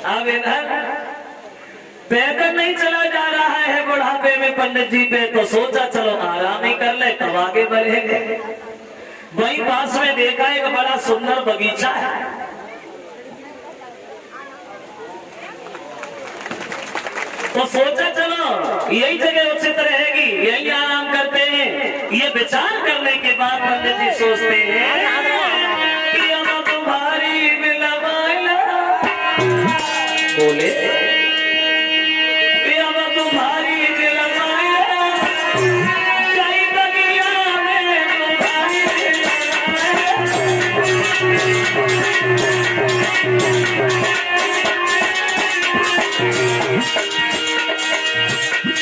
अब इधर पैदल नहीं चला जा रहा है बुढ़ापे में पंडित जी पे, तो सोचा चलो आराम ही कर ले तब आगे बढ़ेंगे। वहीं पास में देखा एक बड़ा सुंदर बगीचा है, तो सोचा चलो यही जगह उचित रहेगी, यही आराम करते हैं। ये विचार करने के बाद पंडित जी सोचते हैं कि अब तुम्हारी मिलवाला, बोले कि अब तुम्हारी मिलवाला, कई बगिया में तुम्हारी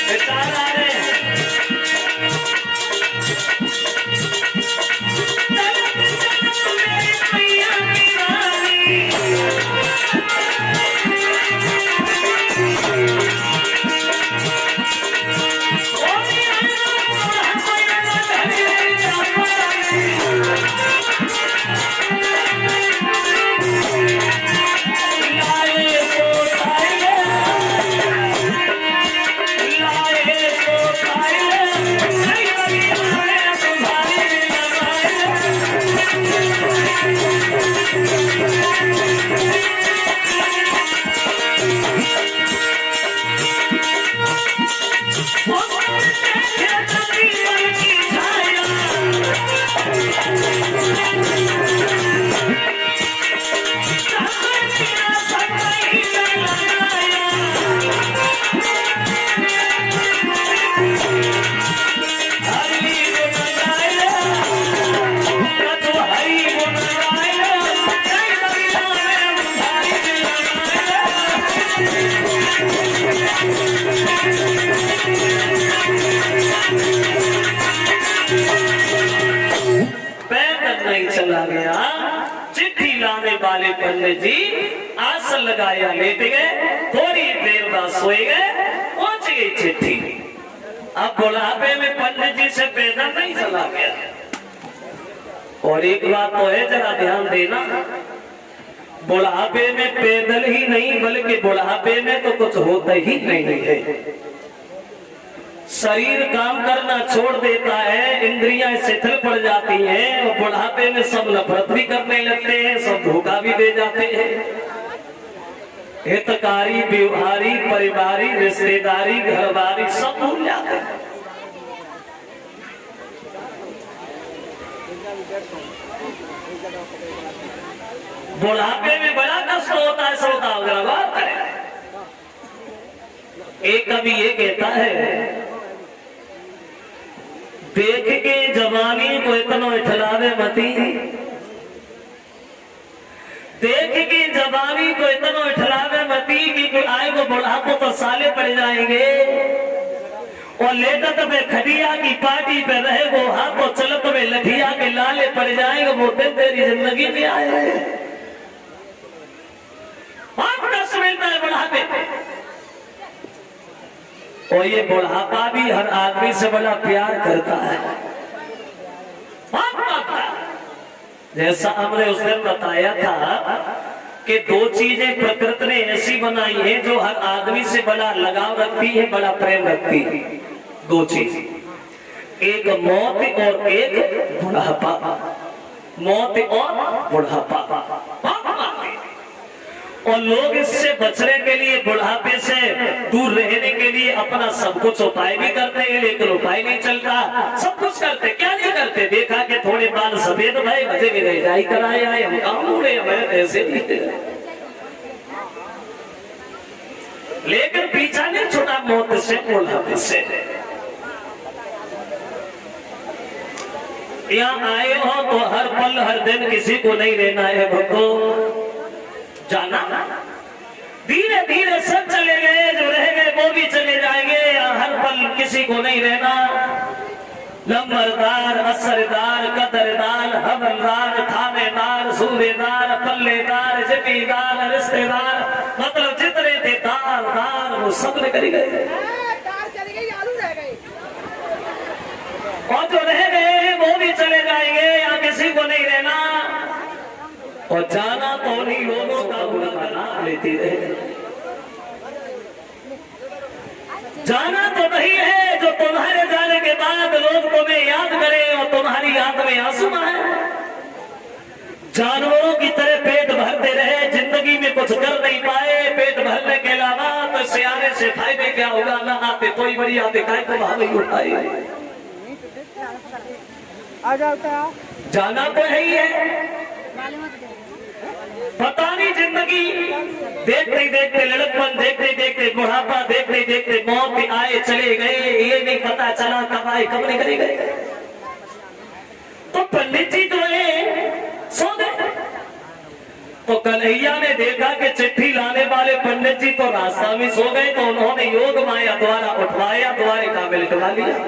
विचार आ रहे हैं। चला गया। चिट्ठी लाने वाले पंडित जी आसन लगाया, लेट गए, थोड़ी देर बाद सोए गए, पहुंच गई चिट्ठी। अब बुढ़ापे में पंडित जी से पैदल नहीं चला गया। और एक बात तो है, जरा ध्यान देना, बुढ़ापे में पैदल ही नहीं बल्कि बुढ़ापे में तो कुछ होता ही नहीं है। शरीर काम करना छोड़ देता है, इंद्रियां शिथिल पड़ जाती हैं, और बुढ़ापे में सब नफरत भी करने लगते हैं, सब धोखा भी दे जाते हैं। हितकारी, व्यवहारी, परिवारी, रिश्तेदारी, घरवारी सब भूल जाते हैं। बुढ़ापे में बड़ा कष्ट होता है, श्रोता अग्रवाल है। एक कवि ये कहता है, देख के जवानी को इतना इठलावे मती, देख के जवानी को इतना इठलावे मती कि आएगो बुढ़ापो तो साले पड़ जाएंगे। और लेटत में खड़िया की पार्टी पे रहे वो हाथों चलत में लठिया के लाले पड़ जाएंगे। वो दिन तेरी जिंदगी में आए बहुत कष्ट मिलता है बुढ़ापे पे। और ये बुढ़ापा भी हर आदमी से बड़ा प्यार करता है। जैसा हमने उस दिन बताया था कि दो चीजें प्रकृति ने ऐसी बनाई हैं जो हर आदमी से बड़ा लगाव रखती है, बड़ा प्रेम रखती है। दो चीज, एक मौत और एक बुढ़ापा। मौत और बुढ़ापा। और लोग इससे बचने के लिए, बुढ़ापे से दूर रहने के लिए अपना सब कुछ उपाय भी करते हैं, लेकिन उपाय नहीं चलता। सब कुछ करते, क्या नहीं करते? देखा कि थोड़े बाल सफेद भाई मजे में रह जाई कराए आए, हम काम उड़े, हमें ऐसे नहीं, लेकिन पीछा नहीं छुटा मौत से, बुढ़ापे से। यहाँ आए हो तो हर पल हर दिन किसी को नहीं रहना है भक्तों, जाना। धीरे धीरे सब चले गए, जो रह गए वो भी चले जाएंगे। हर पल किसी को नहीं रहना। नंबरदार, असरदार, कदरदार, हवलदार, थानेदार, सूबेदार, पल्लेदार, जमींदार, रिश्तेदार, मतलब जितने थे दार वो सब निकल गए। और जो रह गए वो भी चले जाएंगे, यहाँ किसी को नहीं रहना। और जाना तो उन्हीं लोगों का उनका नाम लेती रहे। जाना तो नहीं है जो तुम्हारे जाने के बाद लोग तुम्हें याद करें और तुम्हारी याद में आंसू आए। जानवरों की तरह पेट भरते रहे, जिंदगी में कुछ कर नहीं पाए, पेट भरने के अलावा तो सियाने से फायदे क्या होगा? ना आते कोई बड़ी आते काय को भावी उठाई। जाना तो है ही है, पता नहीं जिंदगी देखते देखते लड़कपन, देखते देखते बुढ़ापा, देखते देखते मौत आए चले गए, ये नहीं पता चला कब आए कब निकले गए। तो पंडित जी जो है सो गए। तो कन्हैया ने देखा कि चिट्ठी लाने वाले पंडित जी तो रास्ता में सो गए, तो उन्होंने योग माया द्वारा उठवाया, द्वारे का मिलटवा लिया।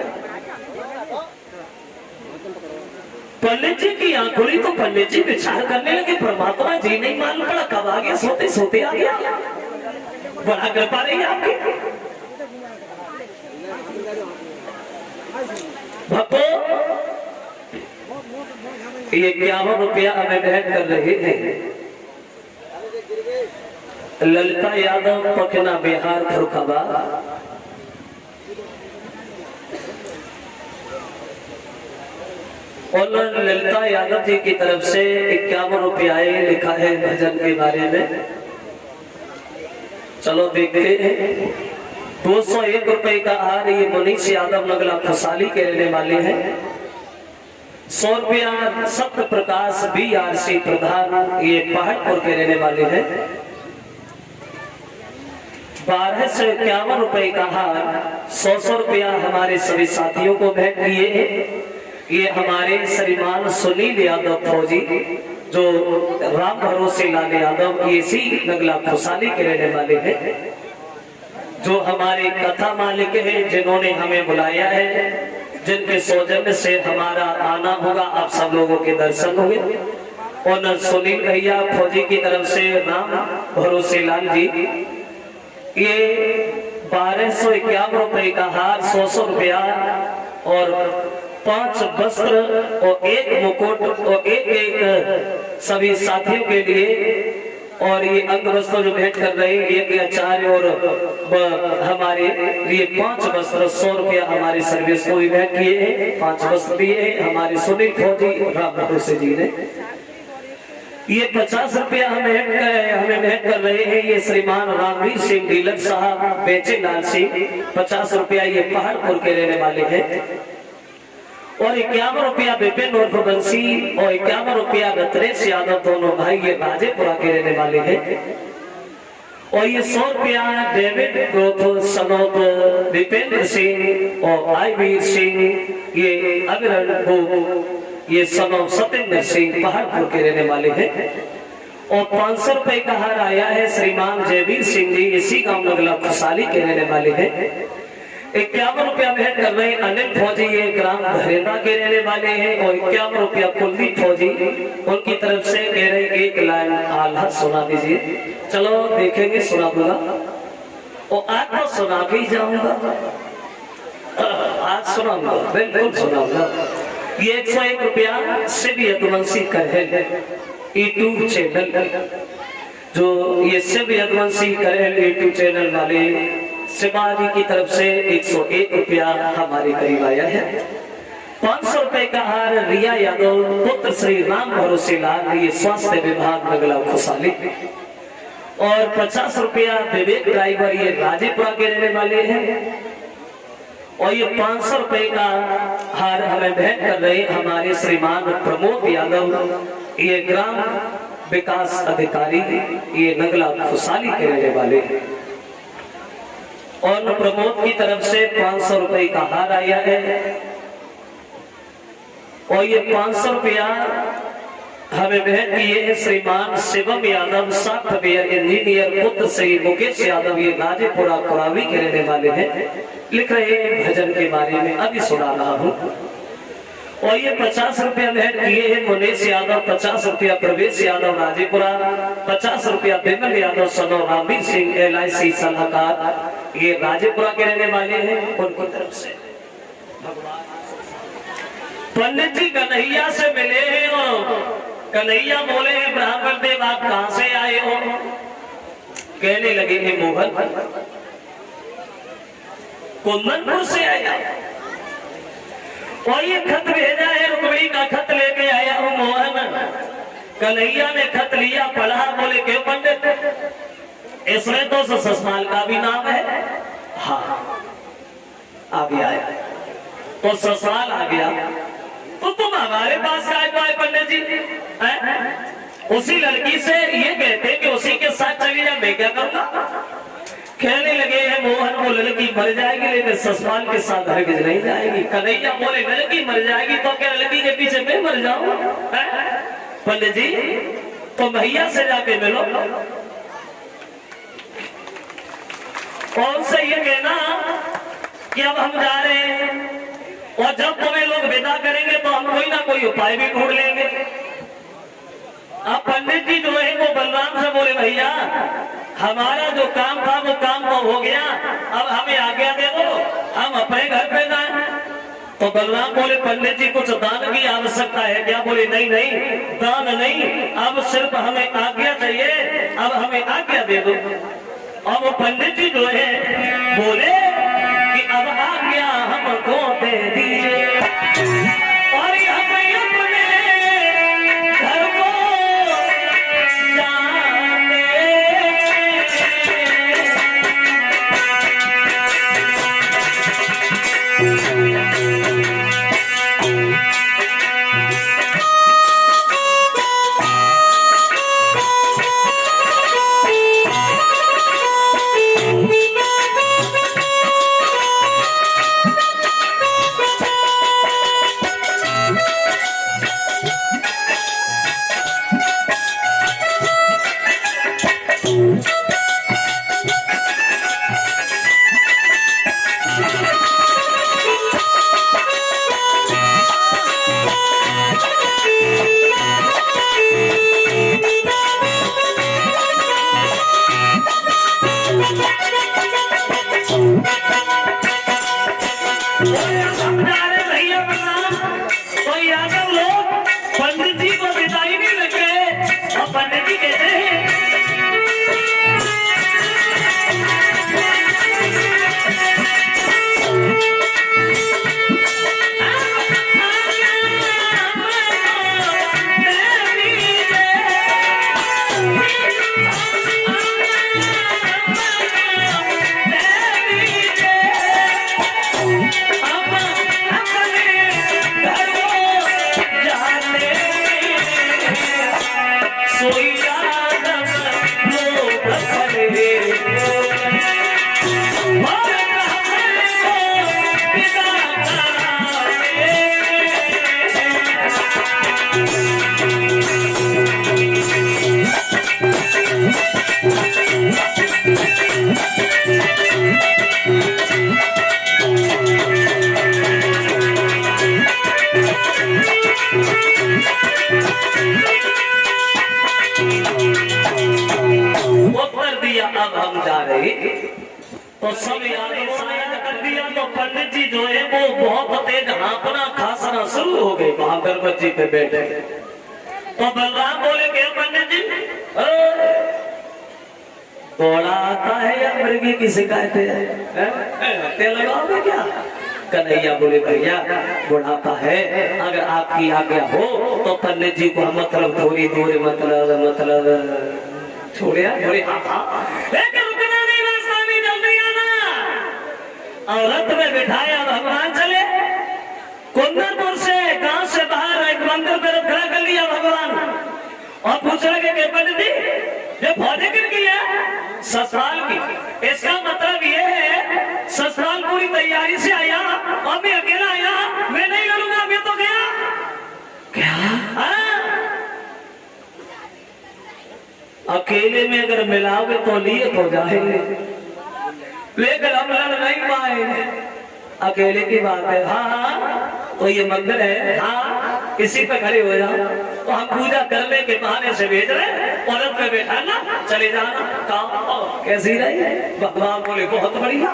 पंडित जी की आंख खुली तो पंडित जी विचार करने लगे, परमात्मा जी नहीं मालूम पड़ा कब आ गया, सोते सोते आ गया, बड़ा कृपा रही आपकी। भक्तों, ये 51 रुपया हमें भेंट कर रहे हैं ललिता यादव, पखना, बिहार, फरुखाबाद। और ललिता यादव जी की तरफ से 51 रुपया लिखा है भजन के बारे में। चलो देखते हैं। 201 रुपए का हार ये मनीष यादव नगला खुशाली के रहने वाले हैं। 100 रुपया सत्य प्रकाश BRC प्रधान, ये पहाड़पुर के रहने वाले हैं। 1251 रुपए का हार 100 रुपया हमारे सभी साथियों को भेंट किए हैं। ये हमारे श्रीमान सुनील यादव फौजी, जो राम भरोसे लाल यादव, ये सी नगला खुशाली के रहने वाले हैं, जो हमारे कथा मालिक हैं, जिन्होंने हमें बुलाया है, जिनके सौजन्य से हमारा आना होगा, आप सब लोगों के दर्शन होंगे। और सुनील भैया फौजी की तरफ से राम भरोसे लाल जी, ये 1251 रुपए का हार 100 रुपया और 5 वस्त्र और 1 मुकुट और एक सभी साथियों के लिए। और ये अंग वस्त्र जो भेंट कर रहे हैं, एक आचार्य और हमारे लिए 5 वस्त्र 100 रुपया हमारे सर्विस को भी भेंट किए हैं। 5 वस्त्र दिए हमारे सुनील फौजी राम भरोसे जी ने। ये 50 रुपया हमें भेंट कर रहे हैं ये श्रीमान रामवीर सिंह डीलर साहब, बेचे लाल सिंह। 50 रुपया ये पहाड़पुर के रहने वाले हैं। और 51 रुपया विपिन उर्फ बंसी और 51 रुपया रत्नेश यादव, दोनों भाई ये राजेपुरा के रहने वाले हैं। और ये 100 रुपया डेविड उर्फ सनोद विपेंद्र सिंह और आईवीर सिंह, ये अग्रहण, ये सनौ सत्येंद्र सिंह पहाड़पुर के रहने वाले हैं। और 500 रुपए का हार आया है श्रीमान जयवीर सिंह जी, इसी गांव नगला खुशाली के रहने वाले हैं। 51 रुपया भेंट कर रहे हैं अनिल फौजी, ये ग्राम भरेंदा के रहने वाले हैं। और 51 रुपया कुलदीप फौजी, उनकी तरफ से कह रहे 1 लाइन आल्हा सुना दीजिए। चलो देखेंगे, सुना दूंगा और आज तो सुना भी जाऊंगा, आज सुनाऊंगा, बिल्कुल सुनाऊंगा। ये 101 रुपया शिव यदुवंशी करहेल यूट्यूब चैनल, जो ये शिव यदुवंशी करहेल यूट्यूब चैनल वाले शिवाजी की तरफ से 101 रुपया हमारे करीब आया है। 500 रुपए का हार रिया यादव पुत्र श्री राम भरोसे लाल, ये स्वास्थ्य विभाग नगला खुशाली। और 50 रुपया विवेक ड्राइवर, ये राजेपुरा के रहने वाले हैं। और ये 500 रुपए का हार हमें भेंट कर रहे हमारे श्रीमान प्रमोद यादव, ये ग्राम विकास अधिकारी, ये नगला खुशाली के रहने वाले हैं। और प्रमोद की तरफ से 500 रुपए का हार आया है। और ये 500 रुपया हमें भेंट किए हैं श्रीमान शिवम यादव, सॉफ्टवेयर इंजीनियर, पुत्र श्री मुकेश यादव, ये राजेपुरा कुरावी के रहने वाले हैं। लिख रहे हैं भजन के बारे में, अभी सुना रहा हूँ। और ये 50 रुपया भेंट किए हैं मुनेश यादव, 50 रुपया प्रवेश यादव राजेपुरा, 50 रुपया बिमल यादव सनो रामवीर सिंह LIC सलाहकार, ये राजेपुरा के रहने वाले हैं। उनकी तरफ से पंडित जी कन्हैया से मिले हैं और कन्हैया बोले हैं ब्राह्मण देव आप कहां से आए हो? कहने लगे हैं मोहन कुंदनपुर से आया और ये खत भेजा है, रुक्मिणी का खत लेके आया हूं मोहन। कन्हैया ने खत लिया, पढ़ा, बोले क्यों पंडित? इसमें तो ससुराल का भी नाम है। हाँ आ गया है, तो ससुराल आ गया तो तुम हमारे पास आए पाए पंडित जी है? उसी लड़की से ये कहते कि उसी के साथ चली जा, मैं क्या करूंगा? कहने लगे हैं मोहन वो लड़की मर जाएगी लेकिन ससुराल के साथ हरगिज नहीं जाएगी। कन्हैया बोले लड़की मर जाएगी तो क्या लड़की के पीछे मैं मर जाऊं? पंडित जी तो भैया से जाके मिलो कौन से ये कहना कि अब हम जा रहे हैं और जब तुम्हें लोग विदा करेंगे तो हम कोई ना कोई उपाय भी ढूंढ लेंगे। अब पंडित जी जो है वो बलराम से बोले भैया हमारा जो काम था वो काम तो हो गया, अब हमें आज्ञा दे दो हम अपने घर पे जाएं। तो बलराम बोले पंडित जी कुछ दान की आवश्यकता है क्या? बोले नहीं नहीं दान नहीं, अब सिर्फ हमें आज्ञा चाहिए, अब हमें आज्ञा दे दो। अब वो पंडित जी जो है बोले कि अब आज्ञा हमको दे दीजिए और हम अपने घर को जाने। पंडित जी को विदाई नहीं लगे और पंडित जी कहते हैं अब हम जा रहे तो सब यादें शायद कर दिया। तो पंडित जी जो है वो बहुत तेज हाँफना खांसना शुरू हो गए वहां गणपत जी पे बैठे। तो बलराम बोले क्या पंडित जी घोड़ा आता है या मृगी की शिकायत है लगाओगे क्या? कन्हैया बोले भैया बुढ़ापा है, अगर आपकी आज्ञा हो तो पंडित जी को मतलब थोड़ी दूर मतलब छोड़िया लेकिन रुकना नहीं, रास्ता में जल्दी आना। और रथ में बिठाया भगवान चले कुंदनपुर से, गांव से बाहर एक मंदिर पर खड़ा कर लिया भगवान और पूछ लगे कि पंडित जी ये फौजी किन की है? ससुराल की। इसका मतलब ये है ससुराल पूरी तैयारी से आया और मैं अकेला आया, मैं नहीं लड़ूंगा, मैं तो गया। क्या अकेले में अगर मिलाओगे तो लिए हो जाएंगे, लेकिन हम लड़ नहीं पाएंगे, अकेले की बात है। हाँ तो ये मंदिर है, हाँ इसी पे खड़े हो जाओ तो हम पूजा करने के बहाने से भेज रहे, औरत में बैठाना चले जाना काम कैसी रही। भगवान बोले बहुत बढ़िया।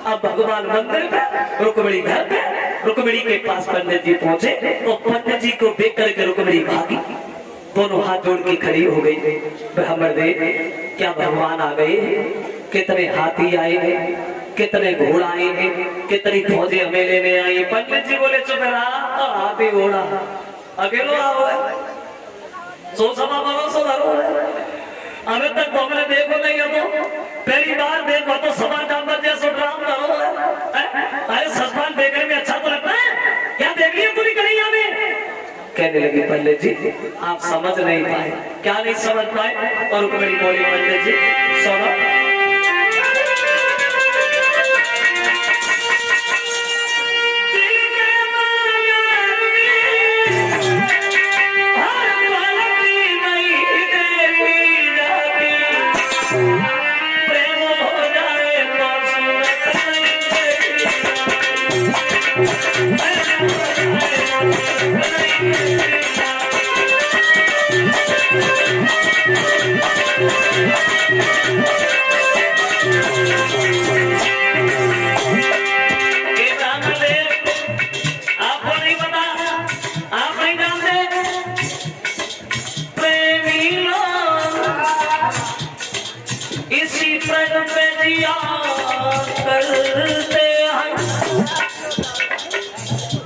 अब भगवान मंदिर पे, रुक्मिणी घर पे, रुक्मिणी के पास पंडित जी पहुंचे तो पंडित जी को देख करके रुक्मिणी भागी। दोनों हाथ जोड़ के खड़ी हो गई। ब्राह्मण देव क्या भगवान आ गए, कितने हाथी आए हैं, कितने घोड़ा आए हैं, कितनी फौजें हमें लेने आई। पंडित जी बोले चुप रहा, हाथी घोड़ा अकेलो आओ है, सो सवा भरोसा धरो है। अभी तक तो हमने देखो नहीं है, तो पहली बार देखो तो सवा डांबर जैसो ड्राम धरो है। अरे ससपाल देखने में अच्छा तो लगता है, क्या देख लिया पूरी कन्हैया में। कहने लगी पंडित जी आप समझ नहीं पाए। क्या नहीं समझ पाए? और बड़ी बोली पंडित जी सुनो,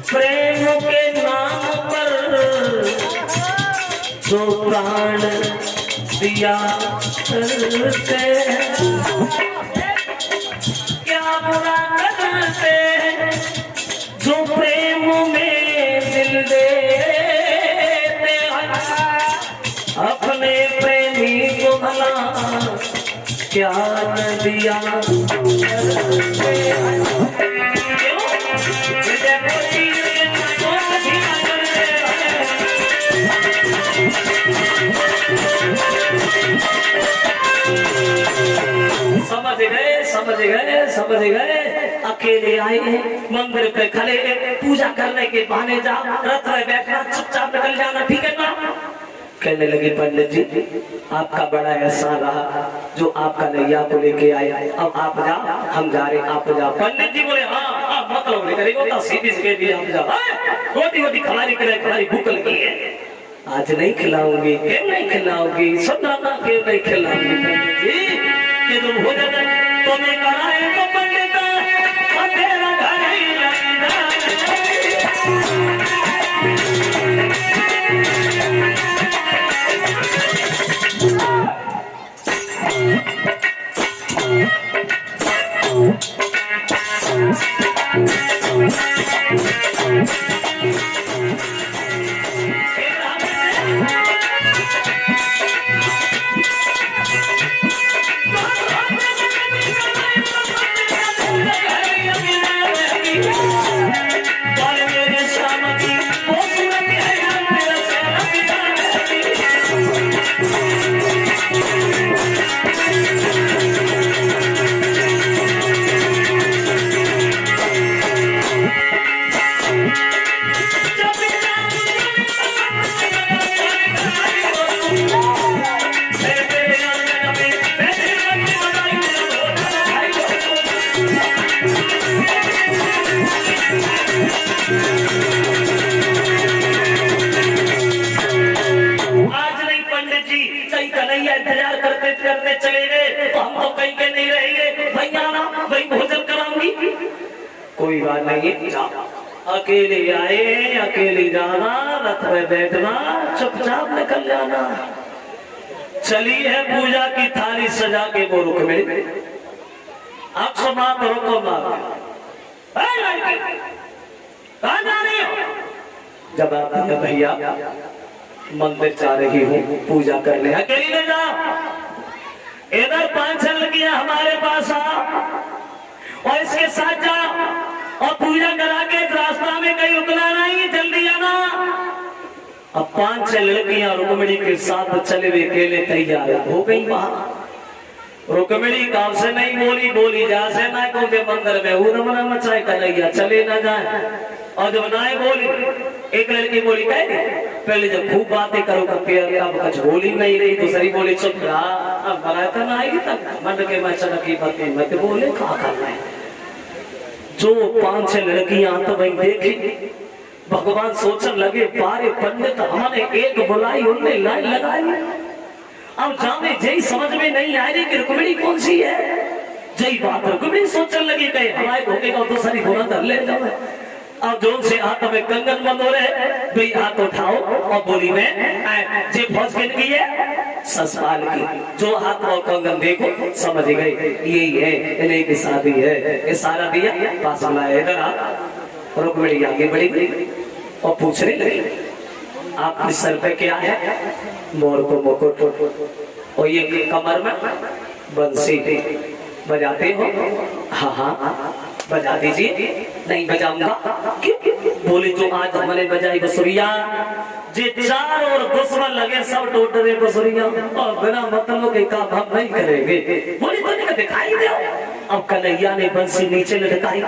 प्रेम के नाम पर जो प्राण दिया करते क्या बुरा करते जो प्रेम में दिल देते अपने प्रेमी को भला क्या न दिया समझ गए समझ गए समझ गए। अकेले आए मंदिर पे खड़े, पूजा करने के बहाने जा रथ में बैठना, चुपचाप निकल जाना, ठीक है ना। कहने लगे पंडित जी आपका बड़ा एहसान रहा जो आपका नैया को लेके आए, अब आप जा हम जा रहे आप जा। पंडित जी बोले हाँ मतलब नहीं करेगा, सीधी से कह दिया हम जा। रोटी रोटी खिलानी करे, खिलानी भूख लगी है, आज नहीं खिलाऊंगी। क्यों नहीं खिलाऊंगी? सुनाना क्यों नहीं खिलाऊंगी पंडित जी कि तुम हो जाता तुम्हें कराए तो पंडित तेरा घर ही इंतजार करते करते चले गए तो हम तो कहीं के नहीं रहेंगे। भैया ना वही भोजन कराऊंगी। कोई बात नहीं, अकेले आए अकेले जाना, रथ में बैठना, चुपचाप निकल जाना। चली है पूजा की थाली सजा के वो रुक में अब समाप्त रुको कहाँ जा रही हो? जब आप भैया मंदिर जा रही हूँ पूजा करने, अकेली ले जा। इधर 5 लड़कियां हमारे पास आ और इसके साथ जा और पूजा करा के रास्ता में कहीं रुकना नहीं, जल्दी आना। अब 5-6 लड़कियां रुक्मिणी के साथ चले हुए अकेले तैयार हो गई। वहां रुक्मिणी गांव से नहीं बोली, बोली जा से ना को मंदिर में उदमना मचाए कन्हैया चले ना जाए। और जब नाए बोली एक लड़की बोली कह पहले जब खूब बातें करो करके अब कुछ बोली नहीं रही, दूसरी बोली चुप रहा, अब बरात ना आएगी तब मन के मैं चनकी बातें मत बोले कहा करना है। जो 5-6 लड़कियां तो वही देखी भगवान सोचने लगे, बारे पंडित हमने एक बुलाई उनने लाइन लगाई। अब जाने जय समझ में नहीं आ रही कि रुक्मिणी कौन सी है। जय बात रुक्मिणी सोचने लगी कहीं हमारे धोखे का तो सारी घोड़ा धर ले जाओ। अब जोर से हाथ में कंगन बंद हो रहे, भाई हाथ उठाओ और बोली में जे फौज की है ससुराल की, जो हाथ और कंगन देखो समझ गए यही है, इन्हीं की शादी है। ये सारा दिया पास लाए इधर आप। रुक्मिणी आगे बढ़ी और पूछने लगी, आपके सर पे क्या है? मोर को मुकुट और ये कमर में बंसी बजाते हो? हाँ हाँ बजा दीजिए। नहीं बजाऊंगा। क्यों? बोले जो आज हमने बजाई बसुरिया, जे चार और दुश्मन लगे सब टूट रहे बसुरिया और बिना मतलब के काम हम नहीं करेंगे। बोले तो दिखाई दे। अब कन्हैया ने बंसी नीचे लटकाई,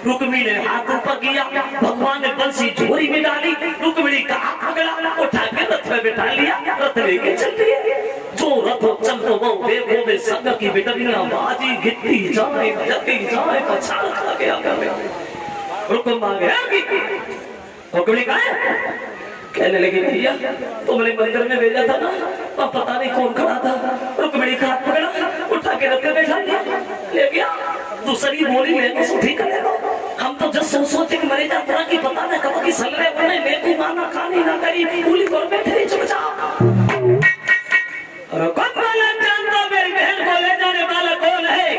रुक्मिणी ने हाथ ऊपर किया, भगवान ने बंसी झोरी में डाली, रुक्मिणी का हाथ पकड़ा, उठा के रथ में बिठा लिया, रथ लेके चल दिए। जो रथ चल तो वो देखो वे संग की बिटनियां बाजी गिरती जाए बजती जाए पछाड़ खा के आगे रुक्म आ गया। रुक्मिणी कहाँ है? कहने लगी भैया तुमने मंदिर में भेजा था ना, अब पता नहीं कौन खड़ा था। रुक्मिणी का हाथ पकड़ा, उठा के रथ में बैठा लिया, ले गया। दूसरी बोली ले तो ठीक करेगा। हम तो जब सोचे कि मरे जाता कि पता ना कब की सल्ले बने मैं तू माना खानी ना करी बोली कर बैठे चुप जा। कौन वाला जानता मेरी बहन को ले जाने वाला कौन है?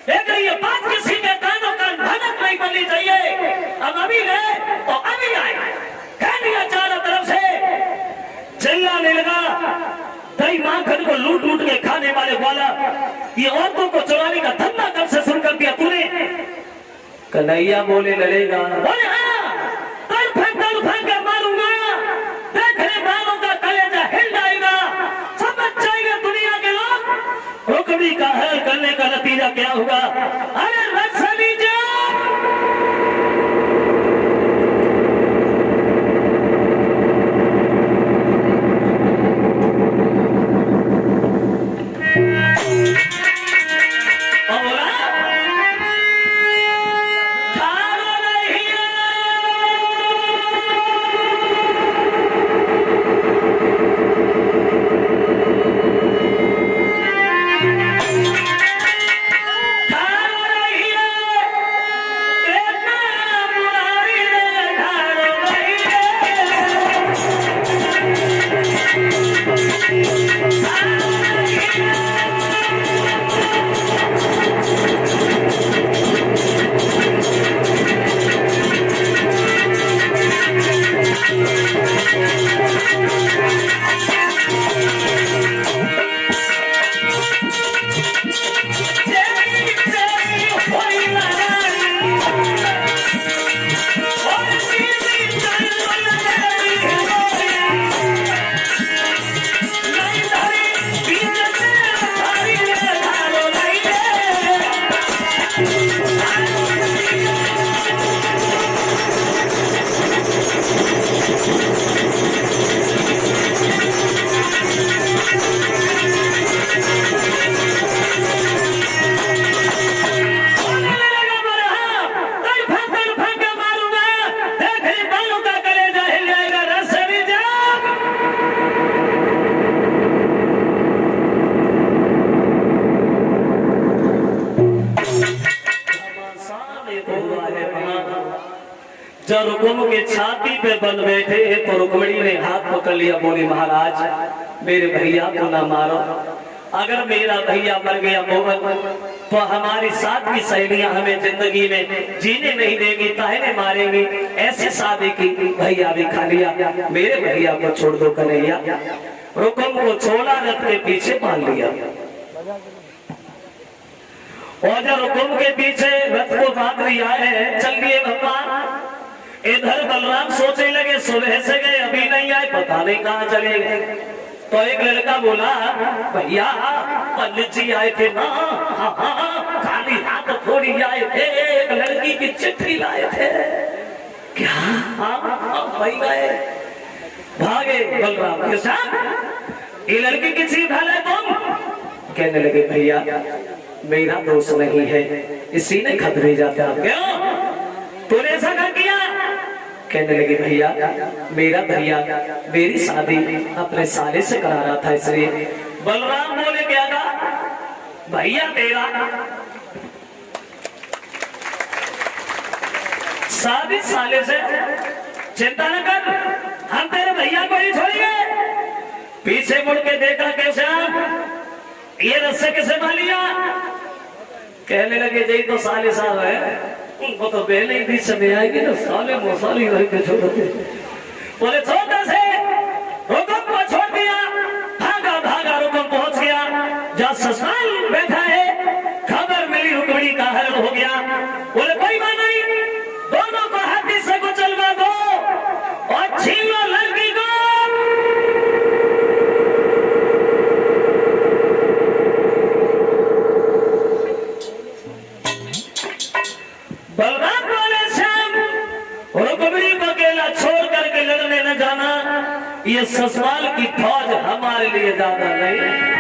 एक ये बात किसी के कानों का भनक नहीं बननी चाहिए। अब अभी गए तो अभी आए, कह दिया चारों तरफ से। चिल्लाने लगा, दही माखन को लूट लूट के खाने वाले वाला, ये औरतों को चुराने का धंधा कब से शुरू कर दिया तूने? कन्हैया बोले लड़ेगा? बोले हाँ, तड़फड़ के मारूंगा, देखने वालों का कलेजा हिल जाएगा, समझ जाएंगे दुनिया के लोग रुक्मिणी का हल करने का नतीजा क्या होगा। अरे रथ से लीजिए। जब रुक्म के छाती पे बन बैठे तो रुक्मिणी ने हाथ पकड़ लिया, बोली महाराज मेरे भैया को ना मारो, अगर मेरा भैया मर गया मोहन तो हमारी साथ की सहेलियां हमें जिंदगी में जीने नहीं देगी, ताहने मारेंगी। ऐसी शादी की भैया भी खा लिया, मेरे भैया को छोड़ दो कन्हैया। रुक्म को छोड़ा, रथ के पीछे बांध लिया और जब रुक्म के पीछे रथ को बांध लिया है, चल दिए भगवान। इधर बलराम सोचने लगे सुबह से गए अभी नहीं आए, पता नहीं कहाँ चले गए। तो एक लड़का बोला भैया पंडित जी आए थे ना, हाँ हाँ खाली हाथ थोड़ी आए थे, एक लड़की की चिट्ठी लाए थे। क्या? हाँ भाई गए, भागे बलराम के साथ। ये लड़की की चिट्ठी डाले तुम? कहने लगे भैया मेरा दोष नहीं है, इसी ने खतरे जाता। क्यों तूने ऐसा कर किया? कहने लगी भैया मेरा भैया मेरी शादी अपने साले से करा रहा था इसलिए। बलराम बोले क्या कहा? भैया तेरा शादी साले से, चिंता न कर, हम तेरे भैया को ही छोड़ेंगे। पीछे मुड़ के देखा कैसे ये रस्से किसे मालिया? कहने लगे यही तो साले साहब है, उनको तो बेल ही बीच में आएगी ना, साले मोसाली वही पे छोड़ते। बोले छोटा से रुकम को छोड़ दिया, भागा भागा रुकम पहुंच गया जहाँ ससुराल बैठा है। खबर मिली रुकमणी का हरण हो गया। बोले कोई बात नहीं, दोनों को हाथी से को चलवा दो और छीन लो लड़की को। बलराम बोले श्याम रुकमणी को अकेला छोड़ करके लड़ने न जाना, ये ससुराल की फौज हमारे लिए ज्यादा नहीं।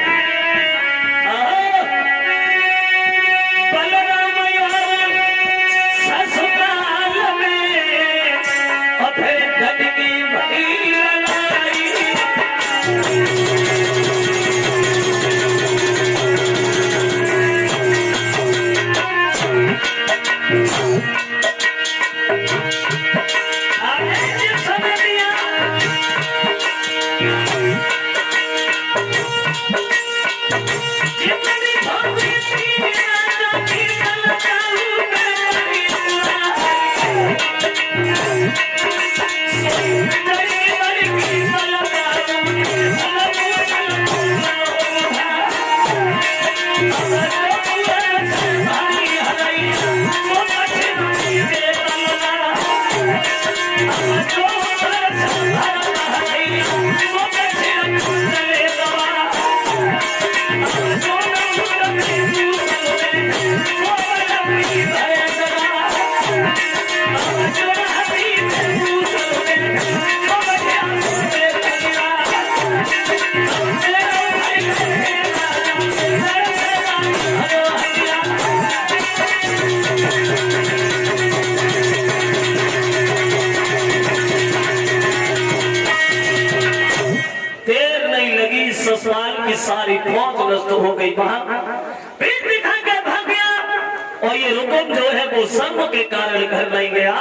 ससुराल की सारी फौज नष्ट हो गई। वहां पीठ दिखा के भाग गया और ये रुकम जो है वो शर्म के कारण घर नहीं गया।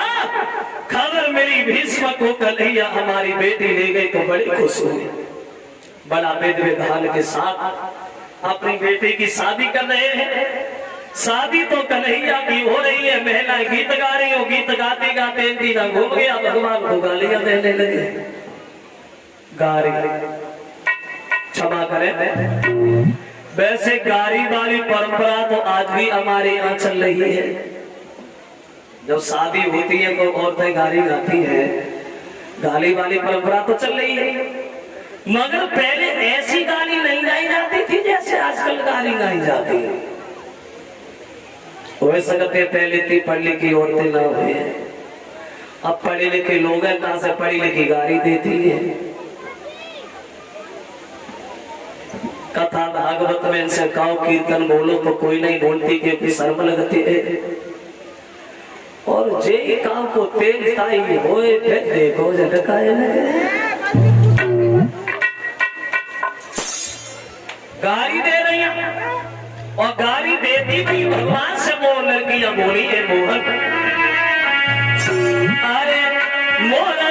खबर मिली भीष्म को कन्हैया हमारी बेटी ले गई तो बड़ी खुश हुई। बड़ा विध विधान के साथ अपनी बेटी की शादी कर रहे हैं। शादी तो कन्हैया की हो रही है, महिला गीत गा रही हो, गीत गाते गाते दीना घूम गया, भगवान को गालियां देने लगे। गारी क्षमा करें, वैसे गारी वाली परंपरा तो आज भी हमारे यहाँ चल रही है। जब शादी होती है तो औरतें गाली गाती है, गाली वाली परंपरा तो चल रही है। मगर पहले ऐसी गाली नहीं गाई जाती थी जैसे आजकल गाली गाई जाती है। हो सकते पहले थी पढ़ लिखी औरतें ना हुए, अब पढ़े लिखे लोग हैं, कहां से पढ़ी लिखी गाली देती है। कथा भागवत में इनसे कहो कीर्तन बोलो तो कोई नहीं बोलती क्योंकि शर्म लगती है। और जे काम को तेज ताई होए फिर देखो झटकाए लगे। गाली दे रही है और गाली देती थी भगवान से। वो लड़कियां बोली है मोहन, अरे मोहन